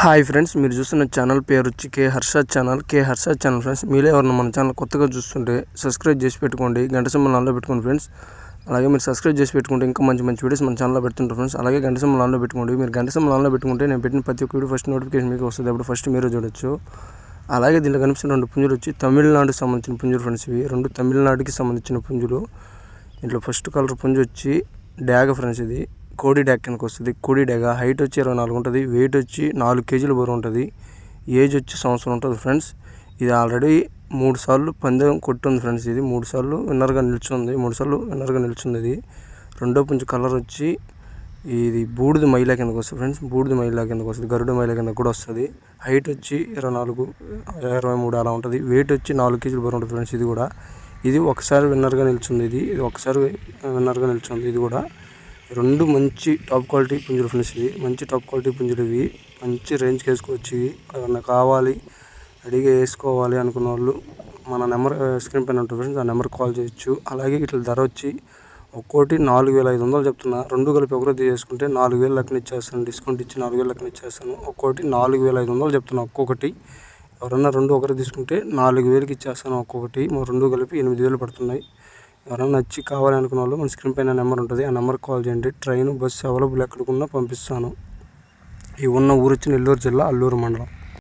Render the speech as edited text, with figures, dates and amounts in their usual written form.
Hi friends, మీరు చూస్తున్న channel పేరు వచ్చి కే హర్షద్ ఛానల్. ఫ్రెండ్స్, మీరే ఎవరన్నా మన ఛానల్ కొత్తగా చూస్తుంటే సబ్స్క్రైబ్ చేసి పెట్టుకోండి, గంట సింబల్ ఆన్లో పెట్టుకోండి ఫ్రెండ్స్. అలాగే మీరు సబ్స్క్రైబ్ చేసి పెట్టుకుంటే ఇంకా మంచి మంచి వీడియోస్ మన ఛానల్లో పెడుతుంటారు ఫ్రెండ్స్. అలాగే గంట సింబల్ ఆన్లో పెట్టుకోండి. మీరు గంట సింబల్ ఆన్లో పెట్టుకుంటే నేను పెట్టిన ప్రతి ఒక్క వీడియో ఫస్ట్ నోటిఫికేషన్ మీకు వస్తుంది, అప్పుడు ఫస్ట్ మీరు చూడొచ్చు. అలాగే దీంట్లో కనిపిస్తున్న రెండు పుంజులు వచ్చి తమిళనాడుకి సంబంధించిన పుంజులు ఫ్రెండ్స్. ఇవి రెండు తమిళనాడుకి సంబంధించిన పుంజులు. దీంట్లో ఫస్ట్ కలర్ పుంజు వచ్చి డ్యాగ ఫ్రెండ్స్. ఇది కోడి డ్యాగ్ కిందకి వస్తుంది. కోడి డ్యాగ హైట్ వచ్చి 24 ఉంటుంది, వెయిట్ వచ్చి 4 కేజీల బరువు ఉంటుంది, ఏజ్ వచ్చి సంవత్సరం ఉంటుంది ఫ్రెండ్స్. ఇది ఆల్రెడీ 3 సార్లు పందెం కొట్టుంది ఫ్రెండ్స్. ఇది 3 సార్లు విన్నర్గా నిల్చుంది. ఇది రెండో పుంజు కలర్ వచ్చి ఇది బూడిద మైలా కిందకి వస్తుంది ఫ్రెండ్స్. బూడిద మైలా కిందకి వస్తుంది, గరుడ మైలా కింద కూడా వస్తుంది. హైట్ వచ్చి 23 అలా ఉంటుంది, వెయిట్ వచ్చి 4 కేజీల బరువు ఉంటుంది ఫ్రెండ్స్. ఇది ఒకసారి విన్నర్గా నిల్చుంది. ఇది కూడా రెండు మంచి టాప్ క్వాలిటీ పుంజులు ఫ్రెండ్స్. ఇవి మంచి టాప్ క్వాలిటీ పుంజులు. ఇవి మంచి రేంజ్కి వేసుకోవచ్చు. ఇవి ఏమన్నా కావాలి, రెడీగా వేసుకోవాలి అనుకున్న వాళ్ళు మన నెంబర్ స్క్రీన్ పైన ఉంటుంది ఫ్రెండ్స్, ఆ నెంబర్కి కాల్ చేయొచ్చు. అలాగే ఇట్లా ధర వచ్చి ఒక్కోటి 4500 చెప్తున్నా. రెండు కలిపి ఒకరోజు చేసుకుంటే 4000 లెక్కన ఇచ్చేస్తాను, డిస్కౌంట్ ఇచ్చి 4000 లెక్కన ఇచ్చేస్తాను. ఒక్కోటి 4500 చెప్తున్నా ఒక్కొక్కటి. ఎవరన్నా రెండు ఒకరు తీసుకుంటే 4000కి ఇచ్చేస్తాను ఒక్కొక్కటి. రెండు కలిపి 8000 పడుతున్నాయి. ఎవరైనా నచ్చి కావాలి అనుకున్న వాళ్ళు మన స్క్రీన్ పైన నెంబర్ ఉంటుంది, ఆ నెంబర్కి కాల్ చేయండి. ట్రైన్ బస్సు అవైలబుల్ ఎక్కడికున్నా పంపిస్తాను. ఈ ఉన్న ఊరు వచ్చి నెల్లూరు జిల్లా, అల్లూరు మండలం.